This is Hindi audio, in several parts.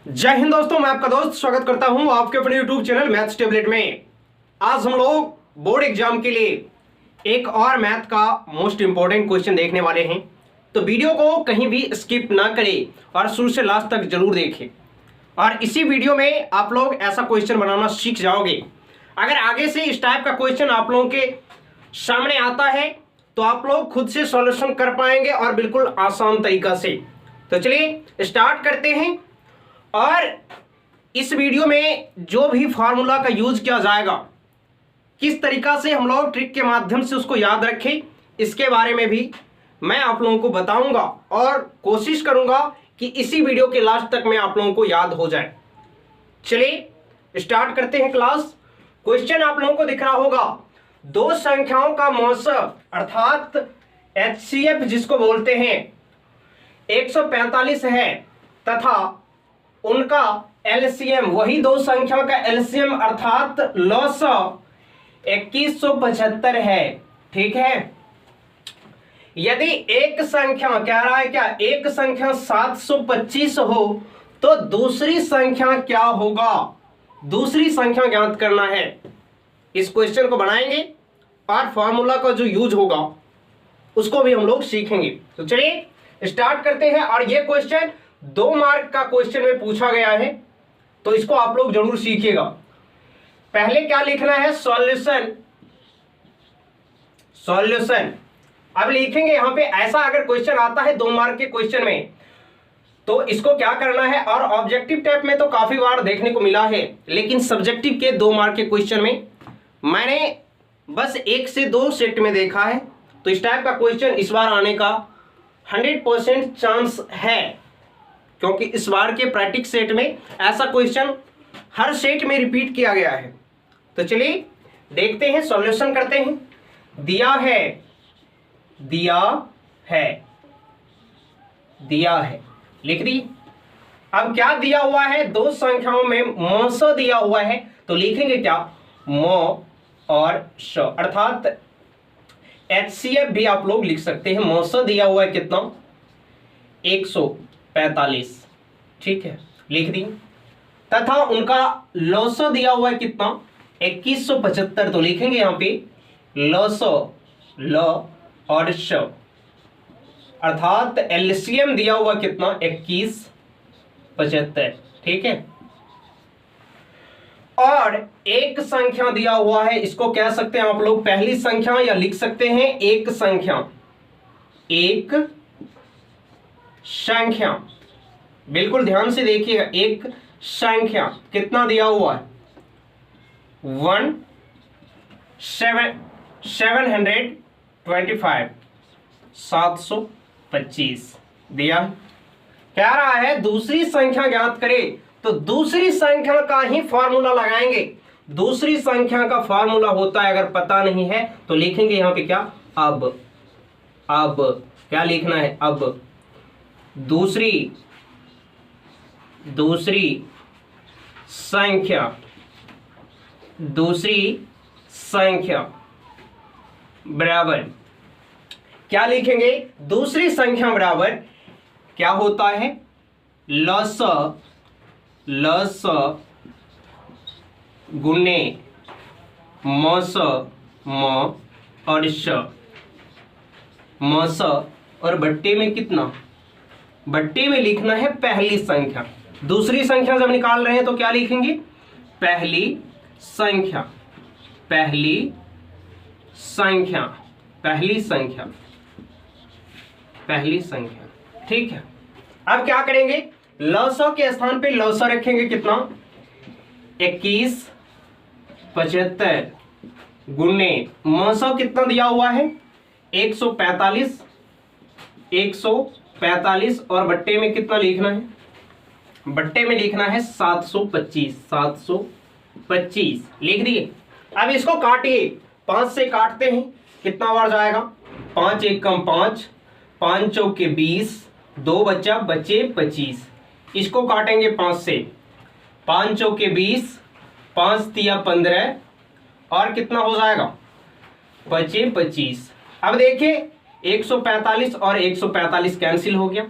जय हिंद दोस्तों, मैं आपका दोस्त स्वागत करता हूं आपके अपने YouTube चैनल मैथ्स टेबलेट में। आज हम लोग बोर्ड एग्जाम के लिए एक और मैथ का मोस्ट इंपॉर्टेंट क्वेश्चन देखने वाले हैं, तो वीडियो को कहीं भी स्किप ना करें और शुरू से लास्ट तक जरूर देखें। और इसी वीडियो में आप लोग ऐसा क्वेश्चन बनाना सीख जाओगे। अगर आगे से इस टाइप का क्वेश्चन आप लोगों के सामने आता है तो आप लोग खुद से सॉल्यूशन कर पाएंगे और बिल्कुल आसान तरीका से। तो चलिए स्टार्ट करते हैं। और इस वीडियो में जो भी फार्मूला का यूज किया जाएगा, किस तरीका से हम लोग ट्रिक के माध्यम से उसको याद रखें, इसके बारे में भी मैं आप लोगों को बताऊंगा और कोशिश करूंगा कि इसी वीडियो के लास्ट तक में आप लोगों को याद हो जाए। चलिए स्टार्ट करते हैं क्लास। क्वेश्चन आप लोगों को दिख रहा होगा, दो संख्याओं का मौसम अर्थात HCF जिसको बोलते हैं 145 है तथा उनका LCM, वही दो संख्याओं का LCM अर्थात लॉसा 2175 है। ठीक है, यदि एक संख्या कह रहा है क्या, एक संख्या 725 हो तो दूसरी संख्या क्या होगा, दूसरी संख्या ज्ञात करना है। इस क्वेश्चन को बनाएंगे और फॉर्मूला का जो यूज होगा उसको भी हम लोग सीखेंगे। तो चलिए स्टार्ट करते हैं। और ये क्वेश्चन 2 मार्क का क्वेश्चन में पूछा गया है, तो इसको आप लोग जरूर सीखिएगा। पहले क्या लिखना है, सॉल्यूशन। सॉल्यूशन अब लिखेंगे यहां पे। ऐसा अगर क्वेश्चन आता है 2 मार्क के क्वेश्चन में तो इसको क्या करना है, और ऑब्जेक्टिव टाइप में तो काफी बार देखने को मिला है, लेकिन सब्जेक्टिव के 2 मार्क के क्वेश्चन में मैंने बस 1 से 2 सेट में देखा है। तो इस टाइप का क्वेश्चन इस बार आने का 100% चांस है, क्योंकि इस बार के प्रैक्टिस सेट में ऐसा क्वेश्चन हर सेट में रिपीट किया गया है। तो चलिए देखते हैं, सॉल्यूशन करते हैं। दिया है, दिया है, दिया है, लिख दी। अब क्या दिया हुआ है, दो संख्याओं में मौसा दिया हुआ है, तो लिखेंगे क्या, मौ और श, अर्थात HCF भी आप लोग लिख सकते हैं। मौसा दिया हुआ है कितना, 145। ठीक है, लिख दी। तथा उनका लॉसा दिया हुआ है कितना, 2175, तो लिखेंगे यहां पे लॉसा, ल और श, अर्थात LCM दिया हुआ कितना, 2175। ठीक है, और एक संख्या दिया हुआ है, इसको कह सकते हैं आप लोग पहली संख्या, या लिख सकते हैं एक संख्या। एक संख्या, बिल्कुल ध्यान से देखिएगा, एक संख्या कितना दिया हुआ है, 725 दिया। कह रहा है दूसरी संख्या ज्ञात करे, तो दूसरी संख्या का ही फॉर्मूला लगाएंगे। दूसरी संख्या का फॉर्मूला होता है, अगर पता नहीं है तो लिखेंगे यहां पे क्या, अब क्या लिखना है, अब दूसरी संख्या बराबर क्या लिखेंगे, दूसरी संख्या बराबर क्या होता है, लस गुने मौस म और श। मौस और बट्टे में कितना, बट्टे में लिखना है पहली संख्या। दूसरी संख्या जब निकाल रहे हैं तो क्या लिखेंगे, पहली संख्या, पहली संख्या, पहली संख्या, पहली संख्या। ठीक है, अब क्या करेंगे, लौसौ के स्थान पे लौसौ रखेंगे कितना, 2175 गुने मौसौ कितना दिया हुआ है, 145 और बट्टे में कितना लिखना है, बट्टे में लिखना है 725 लिख दिए। अब इसको काटिए, 5 से काटते हैं, कितना बार जाएगा, 5 एक कम 5, 5 चौके 20, 2 बचा बचे 25। इसको काटेंगे 5 से, 5 चौके 20, 5 तिया 15 और कितना हो जाएगा, बचे 25। अब देखिए 145 और 145 कैंसिल हो गया,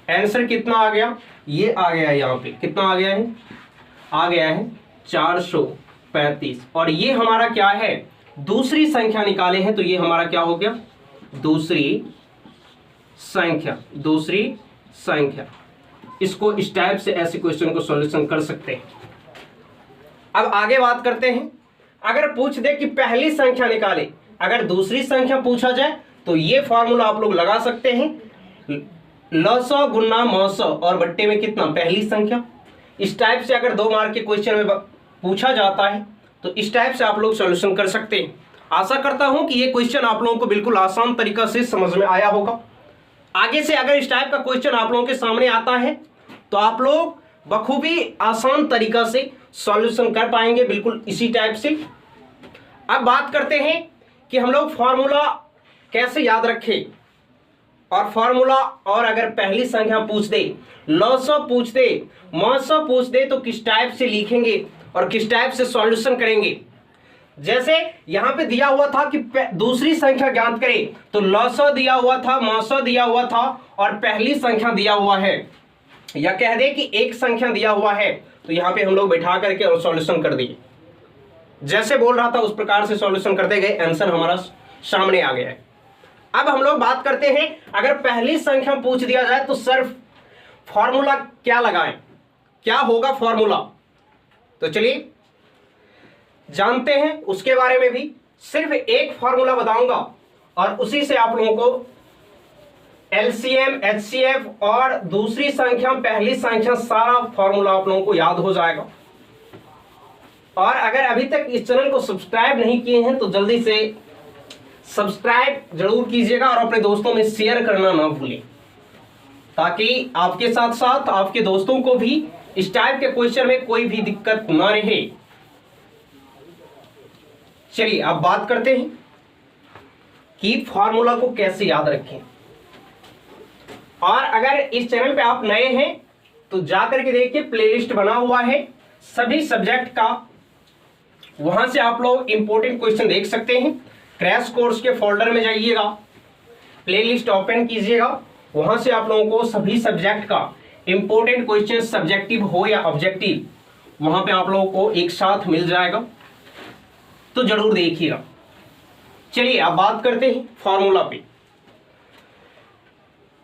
आंसर कितना आ गया, ये आ गया है, यहाँ पे कितना आ गया है, आ गया है 435। और ये हमारा क्या है, दूसरी संख्या निकाले हैं, तो ये हमारा क्या हो गया, दूसरी संख्या। इसको इस टाइप से ऐसे क्वेश्चन को सॉल्यूशन कर सकते हैं। अब आगे बात करते हैं, अगर पूछ दे कि पहली संख्या निकाले, अगर दूसरी संख्या पूछा जाए तो ये फॉर्मूला आप लोग लगा सकते हैं, लसौ गुना मौसौ और बट्टे में कितना, पहली संख्या। इस टाइप से अगर 2 मार्क के क्वेश्चन में पूछा जाता है तो इस टाइप से आप लोग सॉल्यूशन कर सकते हैं। आशा करता हूं कि ये क्वेश्चन आप लोगों को बिल्कुल आसान तरीका से समझ में आया होगा। आगे से अगर इस टाइप का क्वेश्चन आप लोगों के सामने आता है तो आप लोग बखूबी आसान तरीका से सॉल्यूशन कर पाएंगे, बिल्कुल इसी टाइप से। अब बात करते हैं कि हम लोग फॉर्मूला कैसे याद रखें, और फॉर्मूला, और अगर पहली संख्या पूछ दे, लसौ पूछ दे, मौसौ पूछ दे, तो किस टाइप से लिखेंगे और किस टाइप से सॉल्यूशन करेंगे। जैसे यहां पे दिया हुआ था कि दूसरी संख्या ज्ञात करें, तो लसौ दिया हुआ था, मौसौ दिया हुआ था और पहली संख्या दिया हुआ है, या कह दे कि एक संख्या दिया हुआ है, तो यहां पे हम लोग बैठा करके और सॉल्यूशन कर दिए। जैसे बोल रहा था उस प्रकार से सॉल्यूशन करते गए, आंसर हमारा सामने आ गया है। अब हम लोग बात करते हैं, अगर पहली संख्या पूछ दिया जाए तो सिर्फ फॉर्मूला क्या लगाएं, क्या होगा फॉर्मूला, तो चलिए जानते हैं उसके बारे में भी। सिर्फ एक फॉर्मूला बताऊंगा और उसी से आप लोगों को एलसीएम, एचसीएफ और दूसरी संख्या, पहली संख्या, सारा फॉर्मूला आप लोगों को याद हो जाएगा। और अगर अभी तक इस चैनल को सब्सक्राइब नहीं किए हैं तो जल्दी से सब्सक्राइब जरूर कीजिएगा और अपने दोस्तों में शेयर करना ना भूलें, ताकि आपके साथ साथ आपके दोस्तों को भी इस टाइप के क्वेश्चन में कोई भी दिक्कत ना रहे। चलिए अब बात करते हैं कि फॉर्मूला को कैसे याद रखें। और अगर इस चैनल पे आप नए हैं तो जाकर के देखिए, प्लेलिस्ट बना हुआ है सभी सब्जेक्ट का, वहां से आप लोग इंपॉर्टेंट क्वेश्चन देख सकते हैं। क्रैश कोर्स के फोल्डर में जाइएगा, प्लेलिस्ट ओपन कीजिएगा, वहां से आप लोगों को सभी सब्जेक्ट का इंपॉर्टेंट क्वेश्चन, सब्जेक्टिव हो या ऑब्जेक्टिव, वहां पे आप लोगों को एक साथ मिल जाएगा, तो जरूर देखिएगा। चलिए अब बात करते हैं फॉर्मूला पे।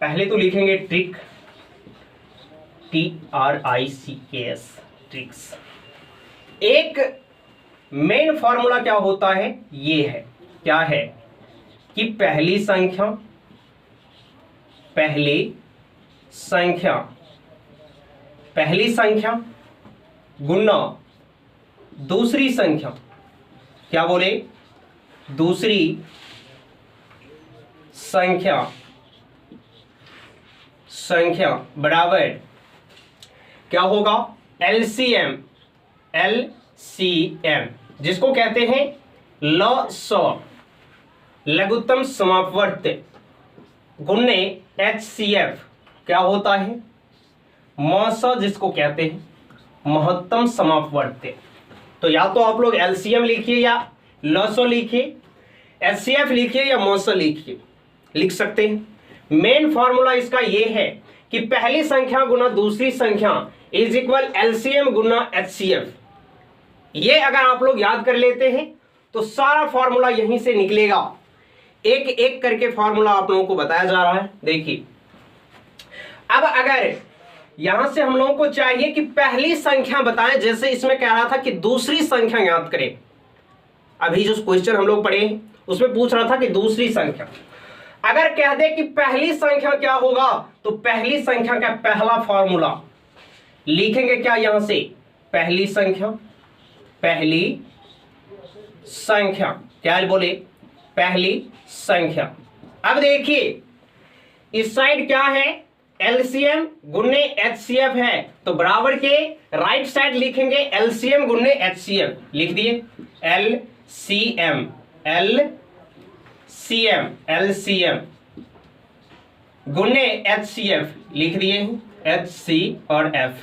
पहले तो लिखेंगे ट्रिक, TRICKS, ट्रिक्स। एक मेन फॉर्मूला क्या होता है, ये है, क्या है कि पहली संख्या गुना दूसरी संख्या, क्या बोले, दूसरी संख्या बराबर क्या होगा, LCM, जिसको कहते हैं लसौ, लघुत्तम समापवर्त, गुणे HCF, क्या होता है, मौसौ, जिसको कहते हैं महत्तम समापवर्त। तो या तो आप लोग LCM लिखिए या लसौ लिखिए, HCF लिखिए या मौसौ लिखिए, लिख सकते हैं। मेन फॉर्मूला इसका ये है कि पहली संख्या गुना दूसरी संख्या is equal LCM Guna HCF। ये अगर आप लोग याद कर लेते हैं तो सारा फॉर्मूला यहीं से निकलेगा। एक एक करके फॉर्मूला आप लोगों को बताया जा रहा है। देखिए अब अगर यहां से हम लोगों को चाहिए कि पहली संख्या बताएं, जैसे इसमें कह रहा था कि दूसरी संख्या याद करें, अभी जो क्वेश्चन हम लोग पढ़े उसमें पूछ रहा था कि दूसरी संख्या, अगर कह दे कि पहली संख्या क्या होगा, तो पहली संख्या का पहला फॉर्मूला लिखेंगे क्या, यहां से पहली संख्या क्या बोले, पहली संख्या। अब देखिए इस साइड क्या है, LCM गुने HCF है, तो बराबर के राइट साइड लिखेंगे LCM गुने HCF, लिख दिए LCM गुने HCF, लिख दिए HC और F।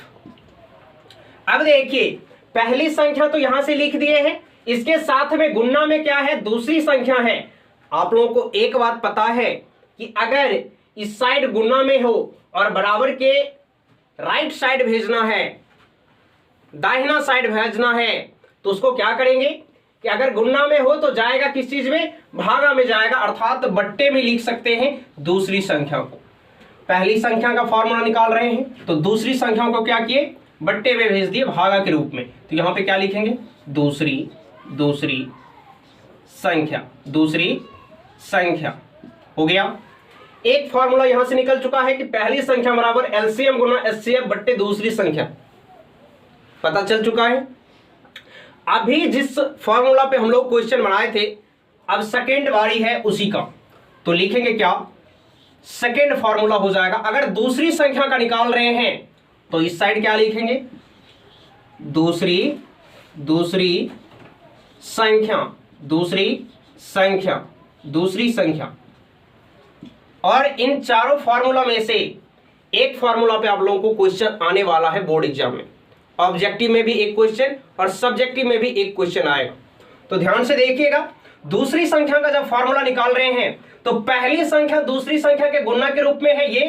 अब देखिए पहली संख्या तो यहां से लिख दिए हैं, इसके साथ में गुणा में क्या है, दूसरी संख्या है। आप लोगों को एक बात पता है कि अगर इस साइड गुणा में हो और बराबर के राइट साइड भेजना है, दाहिना साइड भेजना है, तो उसको क्या करेंगे कि अगर गुणा में हो तो जाएगा किस चीज में, भागा में जाएगा, अर्थात बट्टे में लिख सकते हैं दूसरी संख्या को। पहली संख्या का फॉर्मूला निकाल रहे हैं तो दूसरी संख्या को क्या किए, बट्टे में भेज दिए भागा के रूप में। तो यहां पे क्या लिखेंगे, दूसरी संख्या हो गया। एक फॉर्मूला यहां से निकल चुका है कि पहली संख्या बराबर एलसीएम गुना एचसीएफ बट्टे दूसरी संख्या, पता चल चुका है। अभी जिस फॉर्मूला पे हम लोग क्वेश्चन बनाए थे, अब सेकेंड बारी है उसी का, तो लिखेंगे क्या, सेकेंड फॉर्मूला हो जाएगा। अगर दूसरी संख्या का निकाल रहे हैं तो इस साइड क्या लिखेंगे, दूसरी संख्या। और इन चारों फॉर्मूला में से एक फॉर्मूला पे आप लोगों को क्वेश्चन आने वाला है बोर्ड एग्जाम में। ऑब्जेक्टिव में भी एक क्वेश्चन और सब्जेक्टिव में भी एक क्वेश्चन आएगा, तो ध्यान से देखिएगा। दूसरी संख्या का जब फॉर्मूला निकाल रहे हैं तो पहली संख्या दूसरी संख्या के गुणा के रूप में है। ये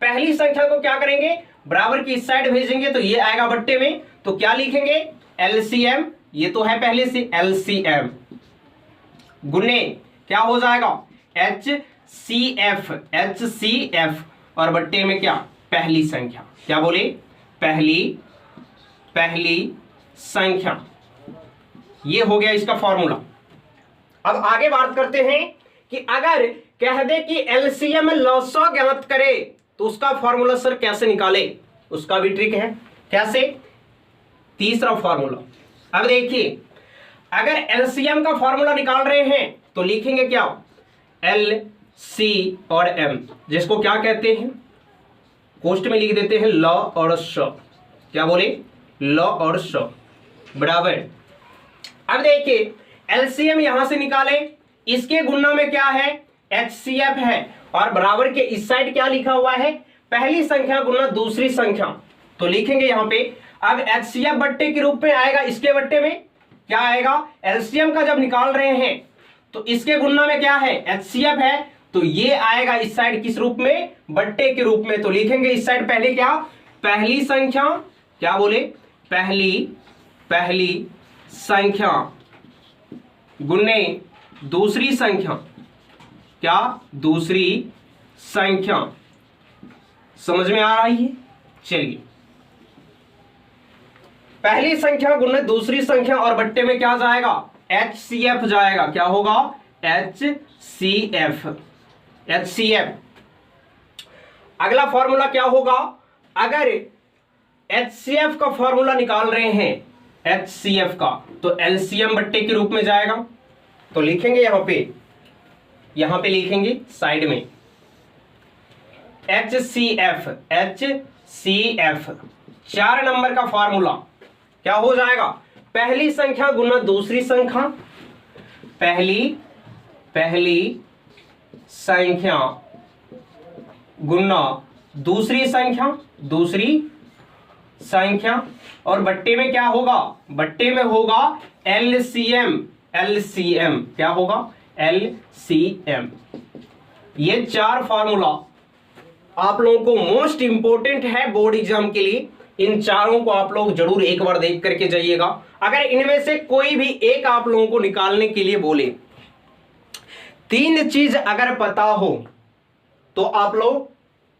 पहली संख्या को क्या करेंगे, बराबर की इस साइड भेजेंगे तो ये आएगा बट्टे में, तो क्या लिखेंगे, एलसीएम, ये तो है पहले से एलसीएम गुने क्या हो जाएगा, एचसीएफ और बट्टे में क्या, पहली संख्या, क्या बोले, पहली संख्या। ये हो गया इसका फॉर्मूला। अब आगे बात करते हैं कि अगर कह दे कि एलसीएम लॉसा ज्ञात करे तो उसका फॉर्मूला सर कैसे निकाले, उसका भी ट्रिक है। कैसे, तीसरा फॉर्मूला। अब देखिए, अगर एलसीएम का फॉर्मूला निकाल रहे हैं तो लिखेंगे क्या, एल सी और एम, जिसको क्या कहते हैं, कोष्ट में लिख देते हैं ल और श, क्या बोले, ल और श बराबर। अब देखिए एलसीएम यहां से निकाले, इसके गुणा में क्या है, एचसीएफ है, और बराबर के इस साइड क्या लिखा हुआ है, पहली संख्या गुणा दूसरी संख्या, तो लिखेंगे यहां पे। अब एचसीएफ बट्टे के रूप में आएगा, इसके बट्टे में क्या आएगा, एलसीएम का जब निकाल रहे हैं तो इसके गुणा में क्या है, एचसीएफ है, तो ये आएगा इस साइड किस रूप में, बट्टे के रूप में, तो लिखेंगे इस साइड पहले क्या, पहली संख्या, क्या बोले, पहली संख्या गुने दूसरी संख्या, क्या, दूसरी संख्या। समझ में आ रहा है। चलिए, पहली संख्या गुने दूसरी संख्या और बट्टे में क्या जाएगा, एचसीएफ जाएगा, क्या होगा, एचसीएफ। अगला फॉर्मूला क्या होगा, अगर एचसीएफ का फॉर्मूला निकाल रहे हैं, एचसीएफ का, तो एलसीएम बट्टे के रूप में जाएगा, तो लिखेंगे यहां पे लिखेंगे साइड में एचसीएफ। 4 नंबर का फॉर्मूला क्या हो जाएगा, पहली संख्या गुना दूसरी संख्या, पहली संख्या गुना दूसरी संख्या, और बट्टे में क्या होगा, बट्टे में होगा एलसीएम, क्या होगा, एलसीएम। ये 4 फॉर्मूला आप लोगों को मोस्ट इंपोर्टेंट है बोर्ड एग्जाम के लिए। इन चारों को आप लोग जरूर एक बार देख करके जाइएगा। अगर इनमें से कोई भी एक आप लोगों को निकालने के लिए बोले, 3 चीज अगर पता हो तो आप लोग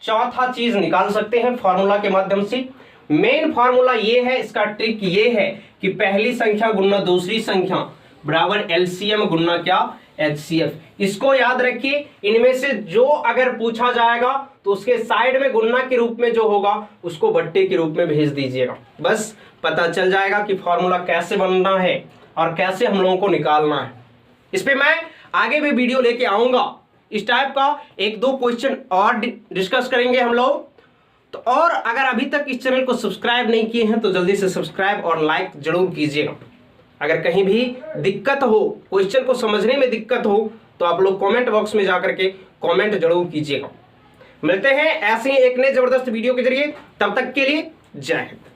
चौथा चीज निकाल सकते हैं फॉर्मूला के माध्यम से। मेन फॉर्मूला ये है, इसका ट्रिक ये है कि पहली संख्या गुना दूसरी संख्या बराबर एलसीएम गुना क्या, एचसीएफ। इसको याद रखिए। इनमें से जो अगर पूछा जाएगा तो उसके साइड में गुना के रूप में जो होगा उसको बट्टे के रूप में भेज दीजिएगा। बस पता चल जाएगा कि फॉर्मूला कैसे बनना है और कैसे हम लोगों को निकालना है। इस पे मैं आगे भी वीडियो लेके आऊंगा। इस टाइप का 1-2 क्वेश्चन और डिस्कस करेंगे हम लोग। तो और अगर अभी तक इस चैनल को सब्सक्राइब नहीं किए हैं तो जल्दी से सब्सक्राइब और लाइक जरूर कीजिएगा। अगर कहीं भी दिक्कत हो, क्वेश्चन को समझने में दिक्कत हो, तो आप लोग कमेंट बॉक्स में जाकर के कमेंट जरूर कीजिएगा। मिलते हैं ऐसे ही एक नए जबरदस्त वीडियो के जरिए। तब तक के लिए जय हिंद।